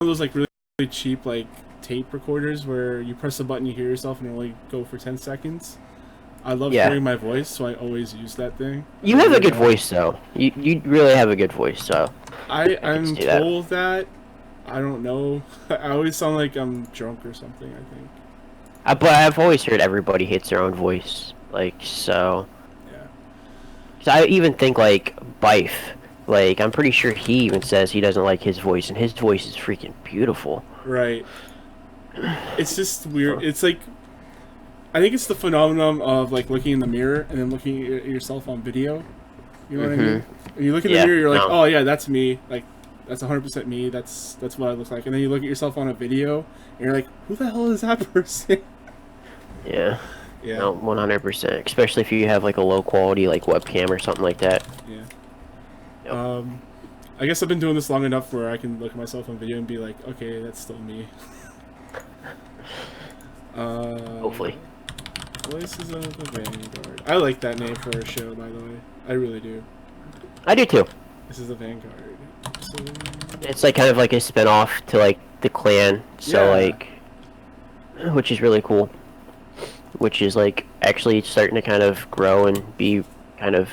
of those like really, really cheap like tape recorders where you press a button, you hear yourself, and it only go for 10 seconds. I love Yeah. hearing my voice, so I always use that thing. You have a good voice, though. You really have a good voice, so I could I'm see that. told that. I don't know. I always sound like I'm drunk or something, I think. But I've always heard everybody hates their own voice, like so. Yeah. 'Cause I even think like Bife, like I'm pretty sure he even says he doesn't like his voice, and his voice is freaking beautiful. Right. It's just weird. So, It's like I think it's the phenomenon of like looking in the mirror and then looking at yourself on video. You know what I mean? When you look in the yeah, mirror, you're like, no, "Oh yeah, that's me. Like that's 100% me. That's what I look like." And then you look at yourself on a video and you're like, "Who the hell is that person?" yeah, Yeah. no, 100%. Especially if you have like a low quality like webcam or something like that. Yeah. Yep. I guess I've been doing this long enough where I can look at myself on video and be like, "Okay, that's still me." Hopefully. Voices of the Vanguard. I like that name for a show, by the way. I really do. I do too. This is the Vanguard. So, It's like kind of like a spin-off to like the clan, so yeah. like, which is really cool. Which is like actually starting to kind of grow and be kind of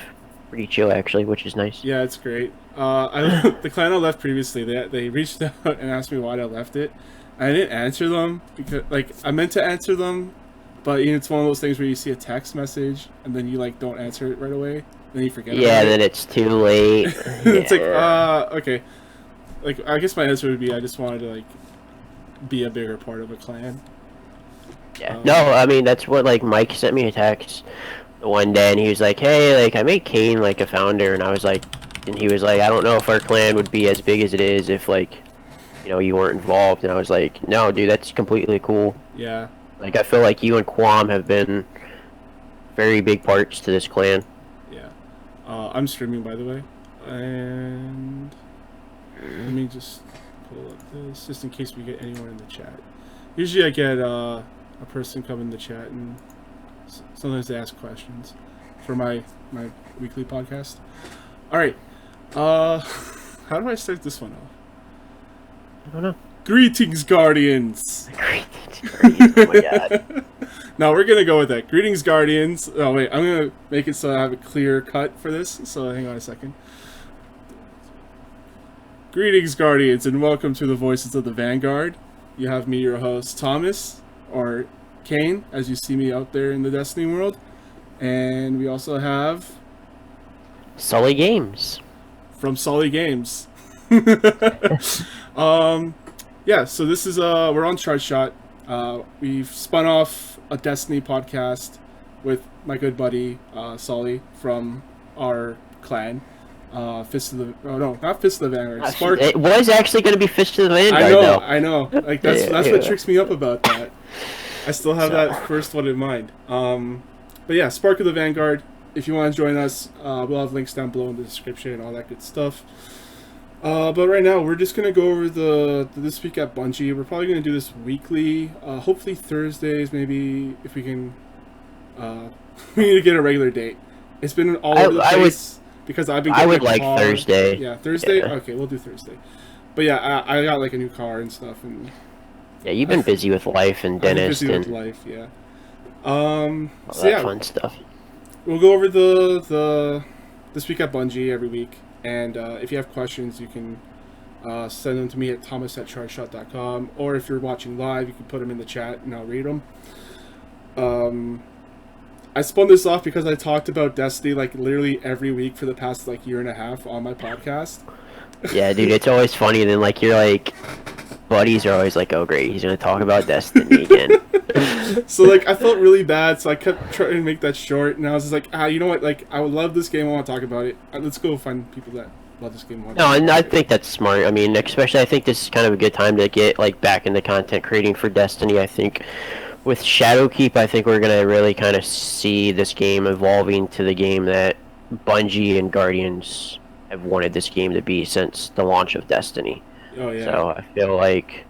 pretty chill actually, which is nice. Yeah, it's great. The clan I left previously, they reached out and asked me why I left it. I didn't answer them because, like, I meant to answer them, but you know, it's one of those things where you see a text message and then you like don't answer it right away, then you forget Yeah, about then it. it's too late. It's like, Yeah. okay. Like, I guess my answer would be I just wanted to like be a bigger part of a clan. Yeah. No, I mean that's what like Mike sent me a text one day and he was like, "Hey, like I made Kane like a founder," and I was like, and he was like, "I don't know if our clan would be as big as it is if like, you know, you weren't involved." And I was like, "No, dude, that's completely cool." Yeah. Like I feel like you and Quam have been very big parts to this clan. Yeah. I'm streaming, by the way, and let me just pull up this just in case we get anyone in the chat. Usually, I get a person come in the chat, and sometimes they ask questions for my weekly podcast. All right. How do I start this one off? I don't know. Greetings, Guardians. Greetings. Oh my god. No, we're gonna go with that. Greetings, Guardians. Oh wait, I'm gonna make it so I have a clear cut for this. So hang on a second. Greetings, Guardians, and welcome to the Voices of the Vanguard. You have me, your host, Thomas, or Kane, as you see me out there in the Destiny world. And we also have Sully Games. from Sully Games. Yeah, so this is we're on Chart Shot. We've spun off a Destiny podcast with my good buddy Sully from our clan. Fist of the not Fist of the Vanguard. Spark. It was actually going to be Fish to the Vanguard, though. I know. Like that's what tricks me up about that. I still have that first one in mind. But yeah, Spark of the Vanguard. If you want to join us, we'll have links down below in the description and all that good stuff. But right now, we're just gonna go over the this week at Bungie. We're probably gonna do this weekly. Hopefully Thursdays, maybe if we can. We need to get a regular date. It's been all over the place because I've been. I would a like car. Thursday. Yeah, Thursday. Yeah. Okay, we'll do Thursday. But yeah, I got like a new car and stuff, and Yeah, you've been busy with life and dentist busy and with life. Yeah. all So that yeah, fun stuff. we'll go over the this week at Bungie every week, and if you have questions, you can send them to me at thomas@chartshot.com, or if you're watching live, you can put them in the chat and I'll read them. I spun this off because I talked about Destiny like literally every week for the past like year and a half on my podcast. Yeah, dude, it's always funny. Then like you're like, buddies are always like, "Oh great, he's gonna talk about Destiny again." So like I felt really bad, so I kept trying to make that short, and I was just like, you know what? Like I would love this game. I want to talk about it. Let's go find people that love this game. No, and I think that's smart. I mean, especially I think this is kind of a good time to get like back into content creating for Destiny. I think with Shadowkeep, I think we're gonna really kind of see this game evolving to the game that Bungie and Guardians have wanted this game to be since the launch of Destiny. Oh yeah. So I feel like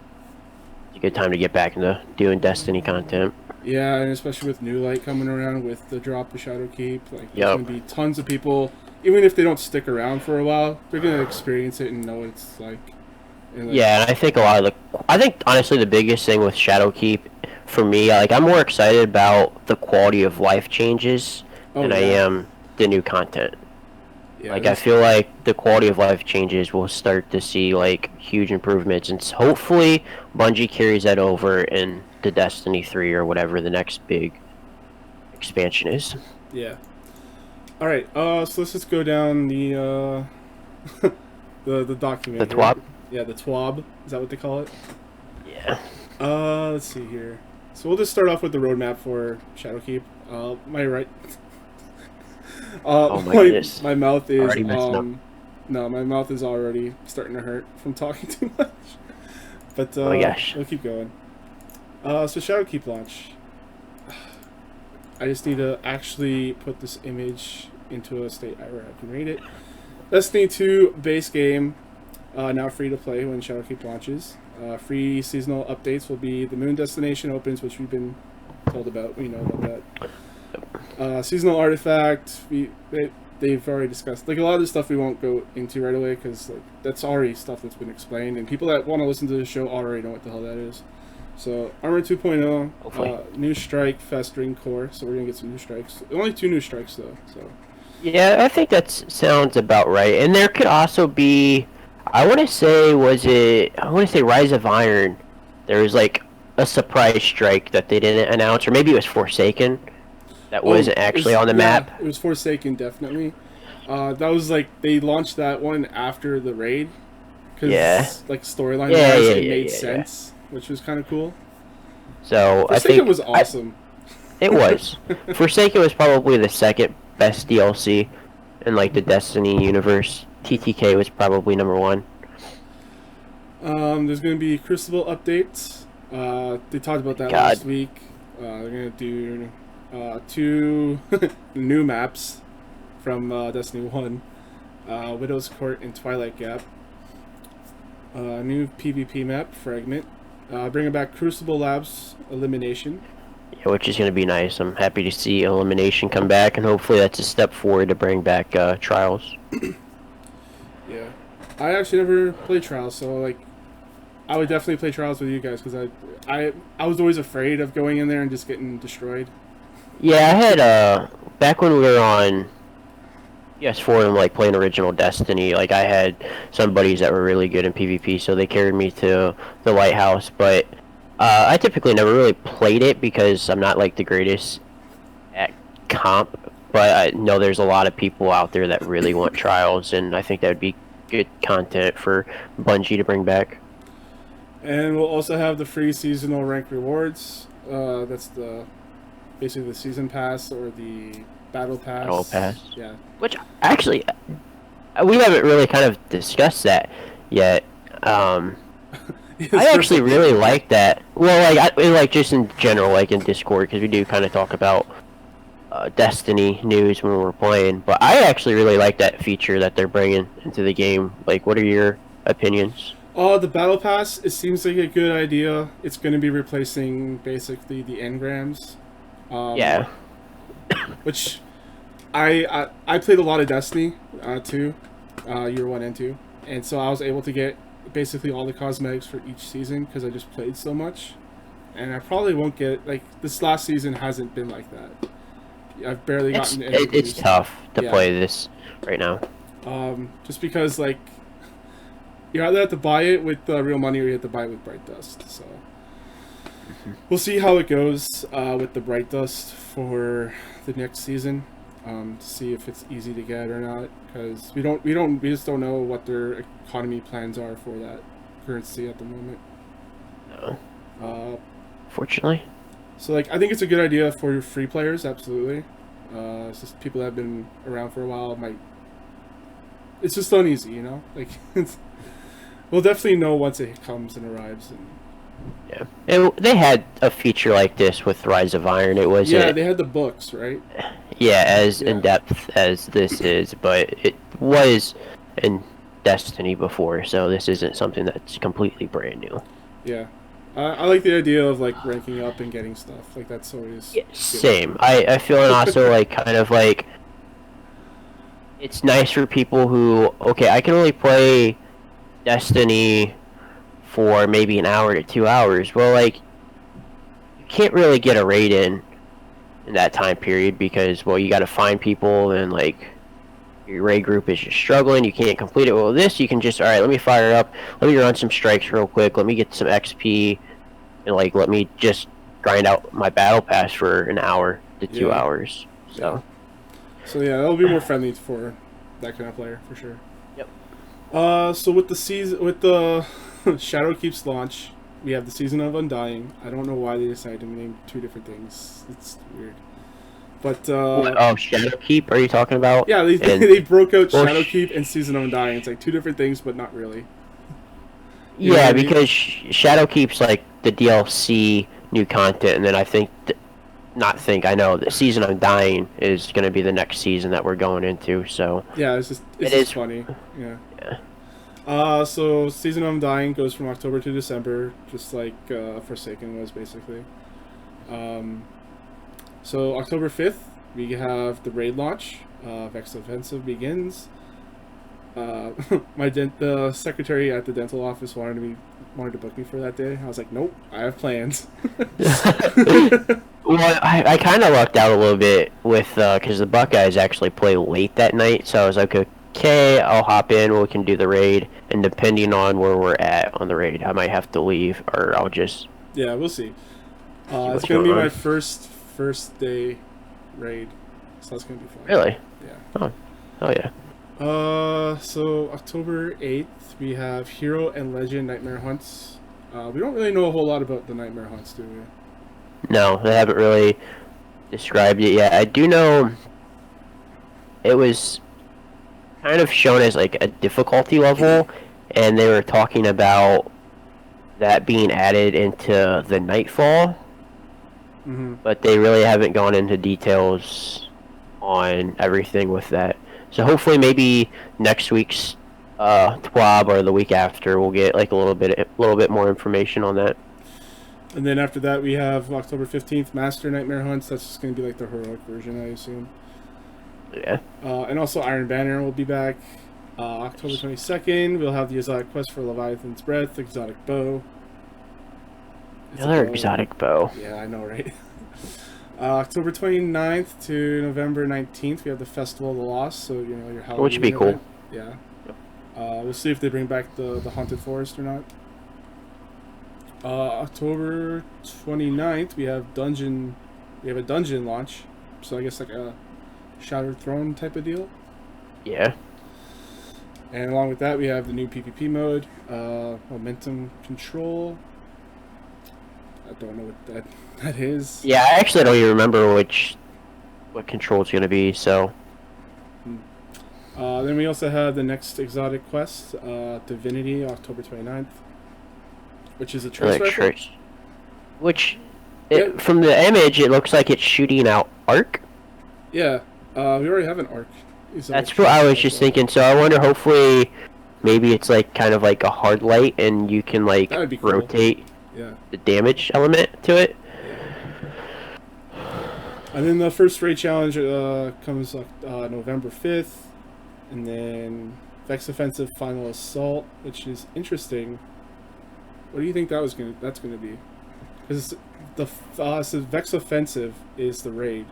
it's a good time to get back into doing Destiny content. Yeah, and especially with New Light coming around with the drop of Shadowkeep, like there's Yep. gonna be tons of people, even if they don't stick around for a while, they're gonna experience it and know what it's like. And like, Yeah, and I think a lot of I think honestly the biggest thing with Shadowkeep for me, like I'm more excited about the quality of life changes oh than I yeah, am the new content. yeah, Like I feel like the quality of life changes will start to see like huge improvements, and hopefully Bungie carries that over in the Destiny 3 or whatever the next big expansion is. yeah. All right, so let's just go down the the The document here. TWAB? Yeah, the TWAB. Is that what they call it? Yeah. Let's see here. So we'll just start off with the roadmap for Shadowkeep. My right. Oh my goodness. My mouth is Already messing up. no, my mouth is already starting to hurt from talking too much. But Oh my gosh. we'll keep going. So Shadowkeep launch. I just need to actually put this image into a state where I can read it. Destiny 2 base game, now free to play when Shadowkeep launches. Free seasonal updates will be the moon destination opens, which we've been told about. We know about that. Seasonal artifact, they've already discussed. Like a lot of the stuff we won't go into right away because like that's already stuff that's been explained, and people that want to listen to the show already know what the hell that is. So Armor 2.0, new strike, festering core. So we're gonna get some new strikes. Only 2 new strikes though. So Yeah, I think that sounds about right. And there could also be, I want to say Rise of Iron. There was like a surprise strike that they didn't announce, or maybe it was Forsaken. That wasn't actually on the map. It was Forsaken, definitely. That was like they launched that one after the raid. Cause like storyline wise, it made sense, which was kind of cool. So Forsaken I think was awesome. It was. Forsaken was probably the second best DLC in like the Destiny universe. TTK was probably number 1. There's gonna be Crucible updates. They talked about that last week. They're gonna do 2 new maps from Destiny 1. Widow's Court and Twilight Gap. New PvP map, Fragment. Bringing back Crucible Labs Elimination. Yeah, which is going to be nice. I'm happy to see Elimination come back, and hopefully that's a step forward to bring back Trials. Yeah. I actually never played Trials, so like I would definitely play Trials with you guys because I was always afraid of going in there and just getting destroyed. Yeah, I had back when we were on PS4 and like playing original Destiny, like I had some buddies that were really good in PvP, so they carried me to the lighthouse, but I typically never really played it because I'm not like the greatest at comp, but I know there's a lot of people out there that really want Trials, and I think that would be good content for Bungie to bring back. And we'll also have the free seasonal rank rewards. That's basically the season pass or the battle pass. Battle pass. Yeah. Which actually, we haven't really kind of discussed that yet. I actually really like that. Well, like just in general, like in Discord, because we do kind of talk about Destiny news when we're playing. But I actually really like that feature that they're bringing into the game. Like, what are your opinions? The battle pass. It seems like a good idea. It's going to be replacing basically the engrams. Yeah. Which I played a lot of Destiny too, year 1 and 2, and so I was able to get basically all the cosmetics for each season because I just played so much, and I probably won't get like this last season hasn't been like that. I've barely gotten any. It's tough to play this right now. Just because like you either have to buy it with real money or you have to buy it with Bright Dust. So we'll see how it goes with the Bright Dust for the next season. To see if it's easy to get or not, because we just don't know what their economy plans are for that currency at the moment. No. Fortunately. So like I think it's a good idea for your free players, absolutely. It's just people that have been around for a while might. It's just uneasy, you know. Like we'll definitely know once it comes and arrives. And yeah, and they had a feature like this with Rise of Iron. It was they had the books, right? Yeah, as in depth as this is, but it was in Destiny before, so this isn't something that's completely brand new. Yeah, I like the idea of like ranking up and getting stuff. Like that's always same. I feel and also like kind of like it's nice for people who I can only play Destiny for maybe an hour to 2 hours. Well, like, you can't really get a raid in that time period because, well, you got to find people and, like, your raid group is just struggling. You can't complete it. Well, this, you can just, all right, let me fire up. Let me run some strikes real quick. Let me get some XP. And, like, let me just grind out my battle pass for an hour to 2 hours. So. So, yeah, that'll be more friendly for that kind of player, for sure. Yep. So with the Shadowkeep's launch, we have the Season of Undying. I don't know why they decided to name two different things. It's weird. But Shadowkeep? Are you talking about? Yeah, they broke out Shadowkeep and Season of Undying. It's like two different things, but not really. Yeah, because Shadowkeep's like the DLC new content, and then I know the Season of Undying is going to be the next season that we're going into. So yeah, it's just funny. Yeah. So Season of Undying goes from October to December, just like Forsaken was basically. So October 5th, we have the raid launch. Vex Offensive begins. The secretary at the dental office wanted to book me for that day. I was like, nope, I have plans. Well, I kind of lucked out a little bit with because the Buckeyes actually play late that night, so I was like, okay, I'll hop in. We can do the raid, and depending on where we're at on the raid, I might have to leave, or I'll just we'll see. It's gonna be my first day raid, so that's gonna be fun. Really? Yeah. Oh yeah. So October 8th, we have Hero and Legend Nightmare Hunts. We don't really know a whole lot about the Nightmare Hunts, do we? No, they haven't really described it yet. I do know it was kind of shown as like a difficulty level, and they were talking about that being added into the Nightfall. But they really haven't gone into details on everything with that. So hopefully maybe next week's TWAB or the week after we'll get like a little bit more information on that. And then after that we have October 15th, Master Nightmare Hunts. That's just going to be like the heroic version, I assume. Yeah. And also Iron Banner will be back. October 22nd, we'll have the exotic quest for Leviathan's Breath, exotic bow. Another exotic bow. Yeah, I know, right? October 29th to November 19th, we have the Festival of the Lost, so, you know, your Halloween which would be event. cool. Yeah. We'll see if they bring back the Haunted Forest or not. October 29th, we have a dungeon launch, so I guess like a Shattered Throne type of deal. Yeah. And along with that, we have the new PvP mode, Momentum Control. I don't know what that is. Yeah, I actually don't even remember what control it's going to be, so. Then we also have the next exotic quest, Divinity, October 29th, which is a trace rifle. Which, from the image, it looks like it's shooting out arc. Yeah, we already have an arc. That's what I was just thinking, so I wonder, hopefully, maybe it's like kind of like a hard light, and you can like cool. rotate the damage element to it. And then the first raid challenge comes November 5th, and then Vex Offensive Final Assault, which is interesting. What do you think that's gonna be? Because so Vex Offensive is the raid.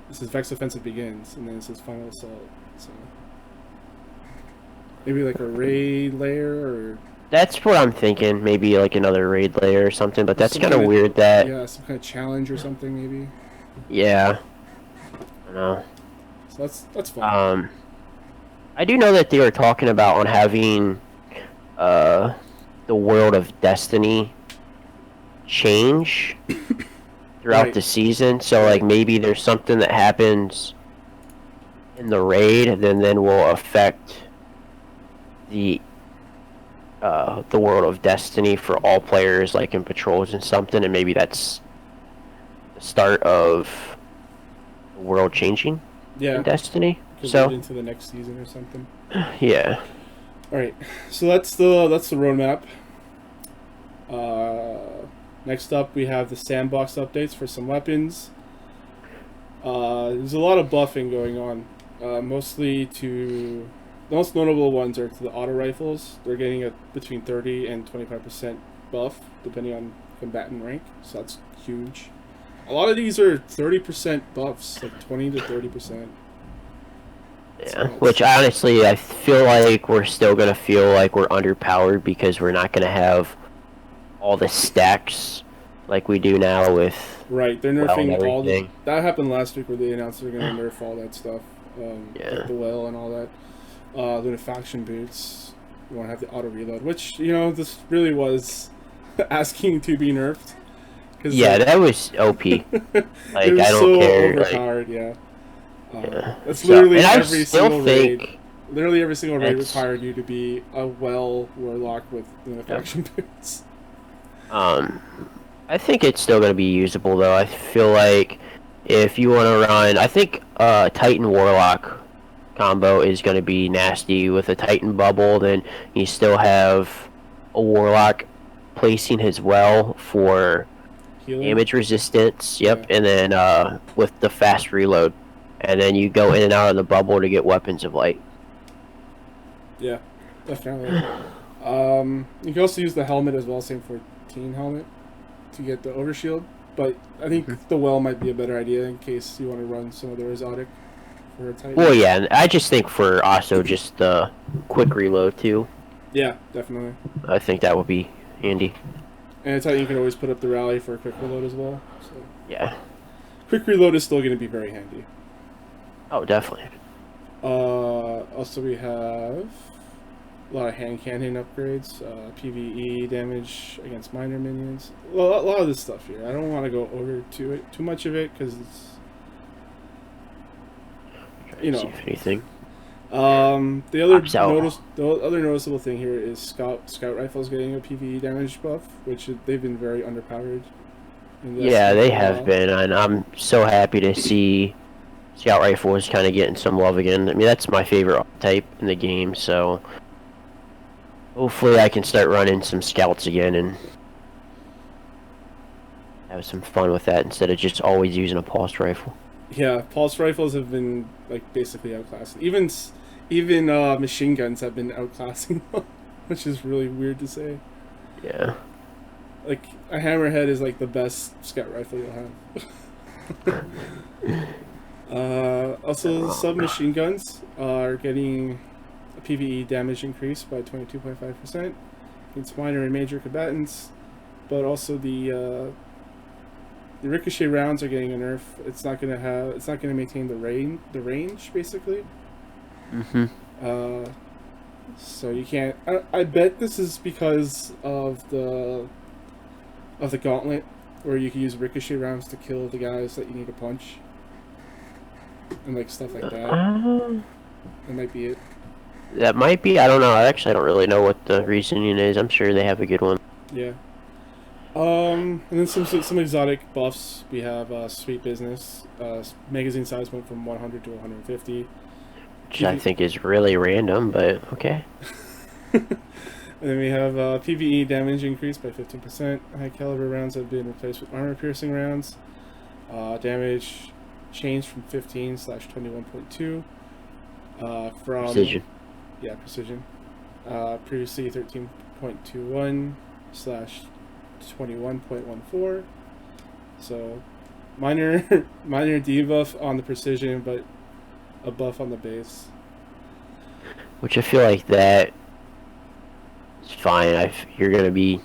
This is Vex Offensive Begins, and then it says Final Assault. So maybe like a raid layer, or that's what I'm thinking. Maybe like another raid layer or something. But that's kind of weird. Some kind of challenge or something, maybe. Yeah. I know. So that's fun. I do know that they were talking about on having the world of Destiny change throughout the season. So like maybe there's something that happens in the raid and then will affect the world of Destiny for all players, like in patrols and something, and maybe that's the start of the world changing in Destiny. So into the next season or something. Yeah. All right. So that's the roadmap. Next up, we have the sandbox updates for some weapons. There's a lot of buffing going on, mostly to most notable ones are to the auto rifles. They're getting a between 30 and 25% buff, depending on combatant rank. So that's huge. A lot of these are 30% buffs, like 20 to 30%. Yeah, so which honestly, I feel like we're still going to feel like we're underpowered because we're not going to have all the stacks like we do now with... Right, they're nerfing all the... That happened last week where they announced they're going to nerf all that stuff. Like the well and all that. Lunafaction boots. You want to have the auto reload, which, you know, this really was asking to be nerfed. Yeah, that was OP. Like, I don't so care. Overpowered, like, that's literally every single raid. Literally every single raid required you to be a well warlock with lunafaction boots. I think it's still going to be usable, though. I feel like if you want to run... I think Titan Warlock combo is going to be nasty with a Titan bubble. Then you still have a Warlock placing his well for healing, damage resistance. Yep, yeah. And then with the fast reload. And then you go in and out of the bubble to get weapons of light. Yeah, definitely. You can also use the helmet as well, same 14 helmet, to get the overshield. But I think the well might be a better idea in case you want to run some of the exotic for a Titan. Well, yeah, and I just think for also just the quick reload too. Yeah, definitely. I think that would be handy. And a Titan you can always put up the rally for a quick reload as well. So. Yeah. Quick reload is still going to be very handy. Oh, definitely. Also we have a lot of hand cannon upgrades, PvE damage against minor minions. Well, a lot of this stuff here. I don't want to go over too much of it because it's, you know. Anything. The other noticeable thing here is scout rifles getting a PvE damage buff, which they've been very underpowered. Yeah, they have been, and I'm so happy to see scout rifle is kind of getting some love again. I mean, that's my favorite type in the game, so hopefully I can start running some scouts again and have some fun with that instead of just always using a pulse rifle. Yeah, pulse rifles have been like basically outclassed. Even machine guns have been outclassing them, which is really weird to say. Yeah. Like a hammerhead is like the best scout rifle you'll have. Also, submachine guns are getting a PvE damage increase by 22.5% against minor and major combatants, but also the ricochet rounds are getting a nerf. It's not gonna maintain the range basically. So you can't. I bet this is because of the gauntlet, where you can use ricochet rounds to kill the guys that you need to punch. And like stuff like that. That might be it. That might be. I don't know. I don't really know what the reasoning is. I'm sure they have a good one. Yeah. And then some exotic buffs. We have Sweet Business. Magazine size went from 100 to 150. Which I think is really random, but okay. And then we have PvE damage increased by 15%. High caliber rounds have been replaced with armor piercing rounds. Damage changed from 15/21.2 from precision. Yeah, precision. Previously 13.21/21.14. So minor debuff on the precision, but a buff on the base. Which I feel like that is fine. You're gonna be.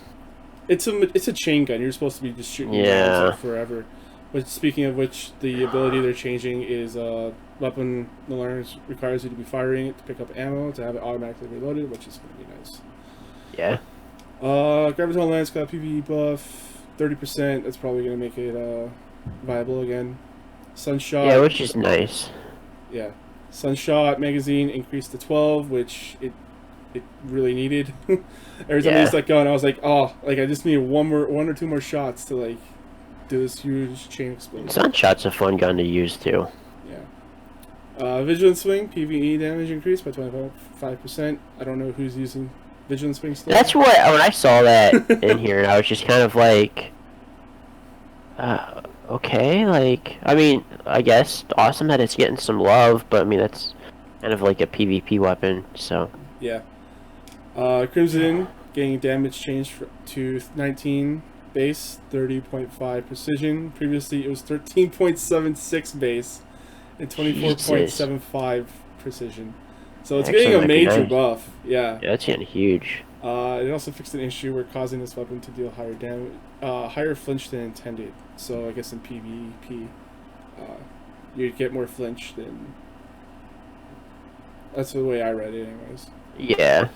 It's a chain gun. You're supposed to be just shooting rounds forever. But speaking of which, the ability they're changing is weapon alarms requires you to be firing it to pick up ammo to have it automatically reloaded, which is going to be nice. Yeah. Graviton Lance got a PvE buff, 30%. That's probably going to make it viable again. Sunshot. Yeah, which is nice. Yeah. Sunshot magazine increased to 12, which it really needed. Every time I used that gun, I was like, oh, like I just need one or two more shots to like do this huge chain explosion. Sunshot's a fun gun to use too. Yeah. Vigilant Swing, PvE damage increased by 25%. I don't know who's using Vigilant Swing still. That's what, when I saw that in here, and I was just kind of like, okay, like, I mean, I guess awesome that it's getting some love, but I mean, that's kind of like a PvP weapon. So Yeah. Crimson getting damage changed to 19 base, 30.5 precision. Previously, it was 13.76 base and Jesus, 24.75 precision. So it's getting actually a might be major nice. buff. Yeah. Yeah, that's getting huge. It also fixed an issue where causing this weapon to deal higher damage, higher flinch than intended. So I guess in PvP, you'd get more flinch than. That's the way I read it, anyways. Yeah.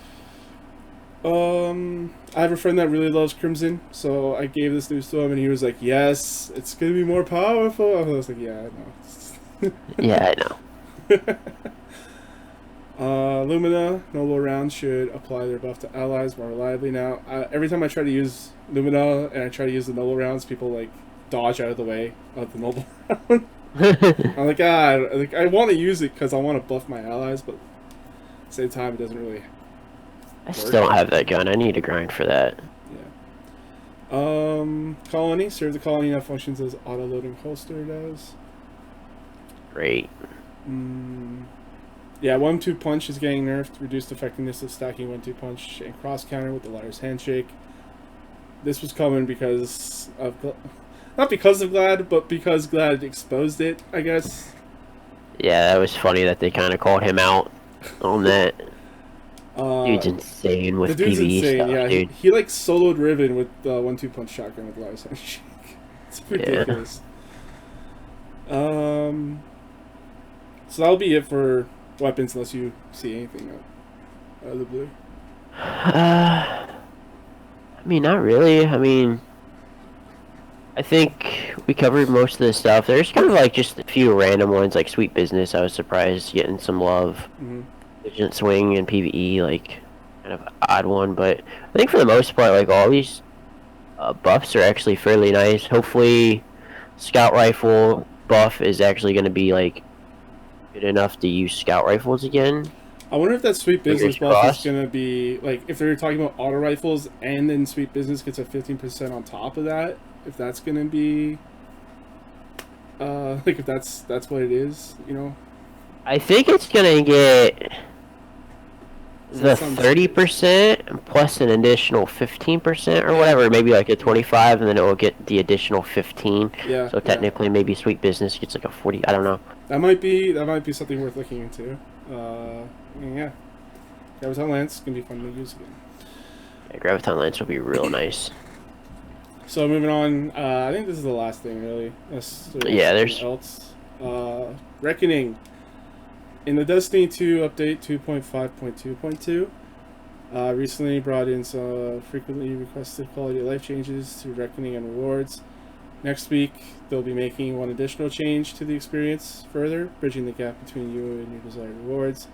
I have a friend that really loves Crimson, so I gave this news to him, and he was like, "Yes, it's gonna be more powerful." I was like, "Yeah, I know." Yeah, I know. Lumina, Noble rounds should apply their buff to allies more reliably now. Every time I try to use Lumina and I try to use the Noble rounds, people like dodge out of the way of the Noble round. I'm like, I want to use it because I want to buff my allies, but at the same time, it doesn't really I still work. don't have that gun. I need to grind for that. Yeah. Colony. Serve the colony now functions as auto-loading holster does. Great. Yeah, 1-2 punch is getting nerfed. Reduced effectiveness of stacking 1-2 punch and cross counter with the liar's handshake. This was coming because of, not because of Glad, but because Glad exposed it, I guess. Yeah, that was funny that they kind of called him out on that. Dude's insane with The dude's PvE insane, stuff, yeah. dude. He like soloed Riven with the 1-2 punch shotgun with liar's handshake. It's ridiculous. Yeah. So that'll be it for weapons, unless you see anything out of the blue. I mean, not really. I mean, I think we covered most of the stuff. There's kind of like just a few random ones, like Sweet Business. I was surprised getting some love. Agent Swing and PvE, like, kind of odd one. But I think for the most part, like, all these buffs are actually fairly nice. Hopefully, Scout Rifle buff is actually going to be, like, good enough to use Scout Rifles again. I wonder if that Sweet Business Fingers buff crossed. is going to be, like, if they're talking about auto rifles and then Sweet Business gets a 15% on top of that, if that's going to be, like, if that's what it is, you know? I think it's going to get the 30% plus an additional 15% or whatever, maybe like a 25, and then it will get the additional 15. Yeah. So technically, maybe Sweet Business gets like a 40. I don't know. That might be something worth looking into. Yeah. Graviton Lance can be fun to use again. Yeah, Graviton Lance will be real nice. So moving on, I think this is the last thing really. Yeah, there's else. Reckoning. In the Destiny 2 update 2.5.2.2, recently brought in some frequently requested quality of life changes to Reckoning and rewards. Next week, they'll be making one additional change to the experience further, bridging the gap between you and your desired rewards.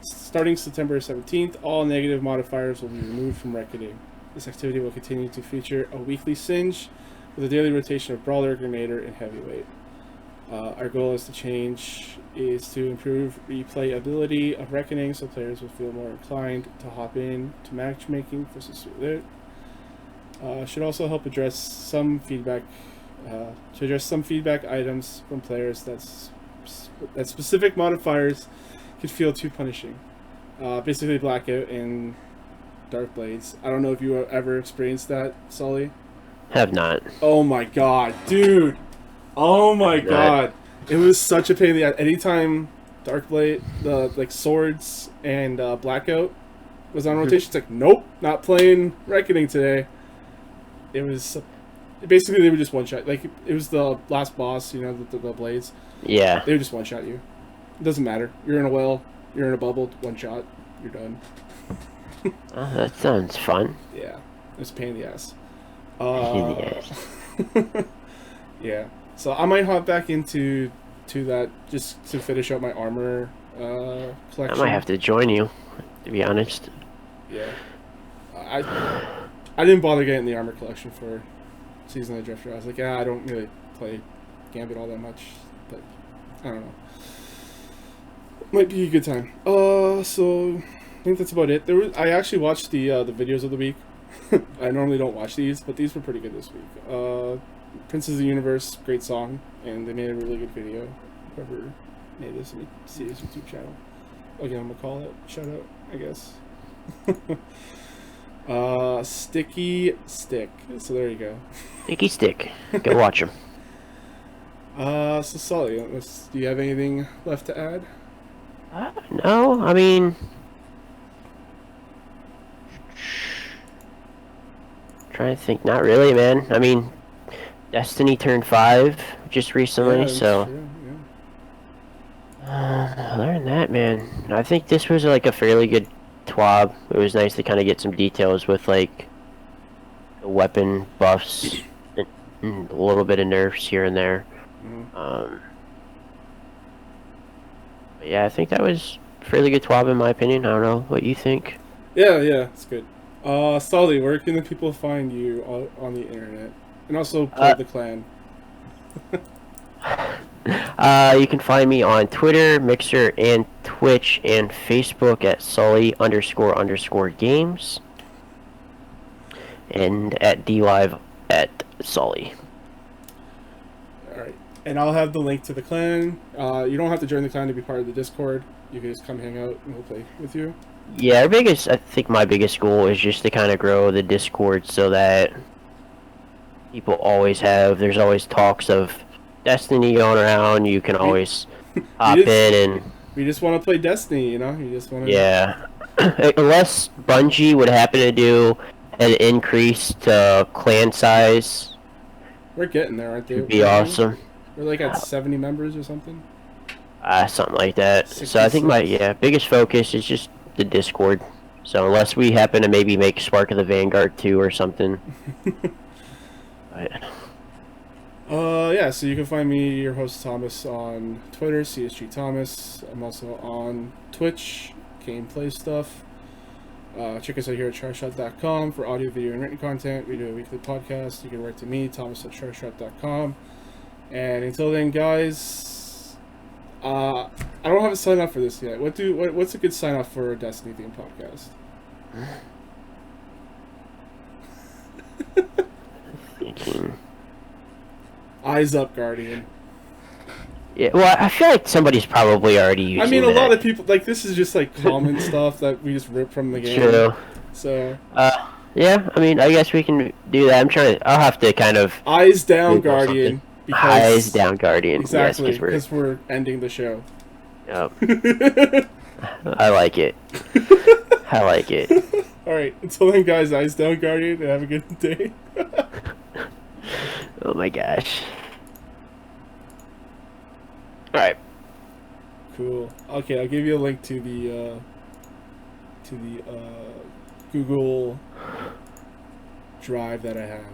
Starting September 17th, all negative modifiers will be removed from Reckoning. This activity will continue to feature a weekly Singe with a daily rotation of Brawler, Grenader, and Heavyweight. Our goal is to improve replayability of Reckoning so players will feel more inclined to hop in to matchmaking for Loot. Should also help address some feedback items from players that specific modifiers could feel too punishing. Basically Blackout and Dark Blades. I don't know if you ever experienced that, Sully. have not. Oh my god, dude! Oh my god! It was such a pain in the ass. Anytime Dark Blade, the like swords and Blackout was on rotation, it's like, nope, not playing Reckoning today. It was basically they would just one shot. Like it was the last boss, you know, the blades. Yeah. They would just one shot you. It doesn't matter. You're in a well. You're in a bubble. One shot. You're done. Oh, that sounds fun. Yeah, it was a pain in the ass. Pain in the ass. Yeah. So I might hop back into that just to finish up my armor collection. I might have to join you, to be honest. Yeah. I didn't bother getting the armor collection for Season of the Drifter. I was like, I don't really play Gambit all that much, but I don't know. Might be a good time. So I think that's about it. I actually watched the videos of the week. I normally don't watch these, but these were pretty good this week. Princes of the Universe, great song, and they made a really good video. Whoever made this, let me see his YouTube channel. again, I'm gonna call it shout out, I guess. Sticky Stick. So there you go. Sticky Stick. Go watch him. So Sully, do you have anything left to add? No, I mean, trying to think. Not really, man. I mean, Destiny turned 5 just recently, Yeah, that's so. true, Other than that, man, I think this was like a fairly good TWAB. It was nice to kind of get some details with like the weapon buffs and a little bit of nerfs here and there. Mm-hmm. But yeah, I think that was a fairly good TWAB in my opinion. I don't know what you think. Yeah, it's good. Sully, where can the people find you on the internet? And also plug the clan. You can find me on Twitter, Mixer, and Twitch, and Facebook at Sully__games, and at DLive at Sully. Alright. And I'll have the link to the clan. You don't have to join the clan to be part of the Discord. You can just come hang out and we'll play with you. Yeah, I think my biggest goal is just to kind of grow the Discord so that there's always talks of Destiny going around. You can always hop in and... We just want to play Destiny, you know? You just want to... Yeah. Unless Bungie would happen to do an increase to clan size. We're getting there, aren't they? It'd be awesome. We're like at 70 members or something? Something like that. 66. So I think my biggest focus is just the Discord. So unless we happen to maybe make Spark of the Vanguard 2 or something. But... yeah, so you can find me, your host Thomas, on Twitter, CSG Thomas. I'm also on Twitch, gameplay stuff. Check us out here at charshot.com for audio, video, and written content. We do a weekly podcast. You can write to me, Thomas at charshot.com. And until then, guys, I don't have a sign off for this yet. What's a good sign off for a Destiny themed podcast? Thinking. Eyes up, Guardian. Yeah, well, I feel like somebody's probably already using I mean, a that. lot of people, like, this is just, like, common stuff that we just rip from the game. True. So... yeah, I mean, I guess we can do that. I'll have to kind of... Eyes down, Guardian. Eyes down, Guardian. Exactly, yes, because we're ending the show. Yep. I like it. I like it. Alright, until then, guys, eyes down, Guardian, and have a good day. Oh my gosh. Alright. Cool. Okay, I'll give you a link to the Google Drive that I have.